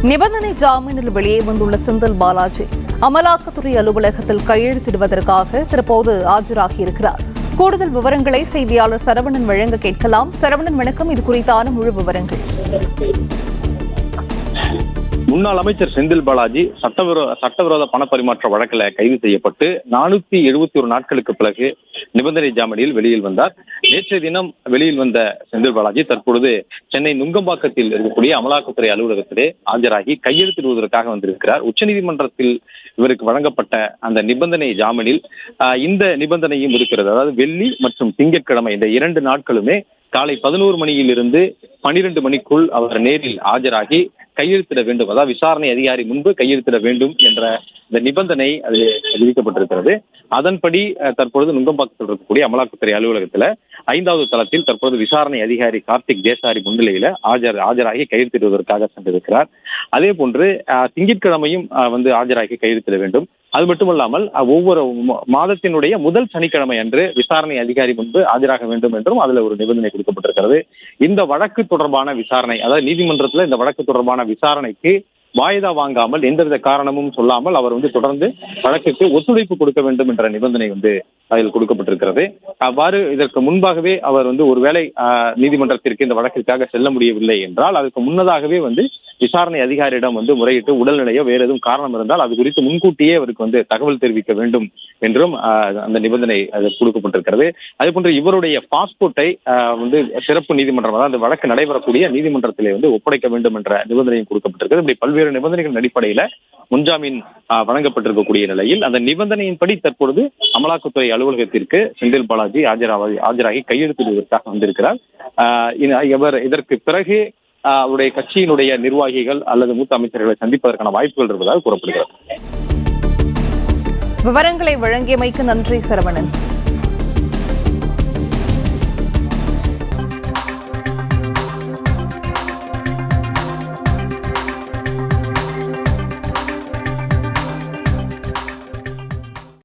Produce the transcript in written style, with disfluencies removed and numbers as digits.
நிபந்தனை ஜாமீனில் வெளியே வந்துள்ள செந்தில் பாலாஜி அமலாக்கத்துறை அலுவலகத்தில் கையெழுத்திடுவதற்காக தற்போது ஆஜராகியிருக்கிறார். கூடுதல் விவரங்களை செய்தியாளர் சரவணன் வழங்க கேட்கலாம். சரவணன், வணக்கம். இது குறித்தான முழு விவரங்கள். முன்னாள் அமைச்சர் செந்தில் பாலாஜி சட்டவிரோத பணப்பரிமாற்ற வழக்கில் கைது செய்யப்பட்டு 471 நாட்களுக்கு பிறகு நிபந்தனை ஜாமீனில் வெளியில் வந்தார். நேற்றைய தினம் வெளியில் வந்த செந்தில் பாலாஜி தற்பொழுது சென்னை நுங்கம்பாக்கத்தில் இருக்கக்கூடிய அமலாக்கத்துறை அலுவலகத்திலே ஆஜராகி கையெழுத்திடுவதற்காக வந்திருக்கிறார். உச்சநீதிமன்றத்தில் இவருக்கு வழங்கப்பட்ட அந்த நிபந்தனை ஜாமீனில் இந்த நிபந்தனையும் இருக்கிறது. அதாவது வெள்ளி மற்றும் திங்கட்கிழமை இந்த 2 நாட்களுமே காலை 11 மணியிலிருந்து 12 மணிக்குள் அவர் நேரில் ஆஜராகி கையெழுத்திட வேண்டும், அதாவது விசாரணை அதிகாரி முன்பு கையெழுத்திட வேண்டும் என்ற இந்த நிபந்தனை அது விதிக்கப்பட்டிருக்கிறது. அதன்படி தற்பொழுது நுங்கம்பாக்கத்தில் இருக்கக்கூடிய அமலாக்கத்துறை அலுவலகத்தில் 5வது தளத்தில் தற்போது விசாரணை அதிகாரி கார்த்திக் தேசாரி முன்னிலையில ஆஜராகி கையெழுத்திடுவதற்காக சென்றிருக்கிறார். அதே போன்று திங்கட்கிழமையும் ஆஜராகி கையெழுத்திட வேண்டும். அது மட்டுமல்லாமல் ஒவ்வொரு மாதத்தினுடைய முதல் சனிக்கிழமை அன்று விசாரணை அதிகாரி முன்பு ஆஜராக வேண்டும் என்றும் அதுல ஒரு நிபந்தனை கொடுக்கப்பட்டிருக்கிறது. இந்த வழக்கு தொடர்பான விசாரணை, அதாவது நீதிமன்றத்தில் இந்த வழக்கு தொடர்பான விசாரணைக்கு வாய்தா வாங்காமல் எந்தவித காரணமும் சொல்லாமல் அவர் தொடர்ந்து வழக்குக்கு ஒத்துழைப்பு கொடுக்க வேண்டும் என்ற நிபந்தனை அதில் கொடுக்கப்பட்டிருக்கிறது. அவ்வாறு இதற்கு முன்பாகவே அவர் ஒருவேளை நீதிமன்றத்திற்கு இந்த வழக்கிற்காக செல்ல முடியவில்லை என்றால் அதுக்கு முன்னதாகவே விசாரணை அதிகாரியிடம் முறையிட்டு உடல்நிலையோ வேறு எதுவும் காரணம் இருந்தால் அது குறித்து முன்கூட்டியே அவருக்கு தகவல் தெரிவிக்க வேண்டும் என்றும் அந்த நிபந்தனை கொடுக்கப்பட்டிருக்கிறது. அதே போன்று இவருடைய பாஸ்போர்ட்டை சிறப்பு நீதிமன்றம், அதாவது வழக்கு நடைபெறக்கூடிய நீதிமன்றத்திலே ஒப்படைக்க வேண்டும் என்ற நிபந்தனையும் கொடுக்கப்பட்டிருக்கிறது. இப்படி பல்வேறு நிபந்தனைகளின் அடிப்படையில முன்ஜாமீன் வழங்கப்பட்டிருக்கக்கூடிய நிலையில் அந்த நிபந்தனையின்படி தற்பொழுது அமலாக்கத்துறை அலுவலகத்திற்கு செந்தில் பாலாஜி ஆஜராகி கையெழுத்திடுவதற்காக வந்திருக்கிறார். இதற்கு பிறகு அவருடைய கட்சியினுடைய நிர்வாகிகள் அல்லது மூத்த அமைச்சர்களை சந்திப்பதற்கான வாய்ப்புகள் இருப்பதாக கூறப்படுகிறது. விவரங்களை வழங்கியமைக்கு நன்றி சரவணன்.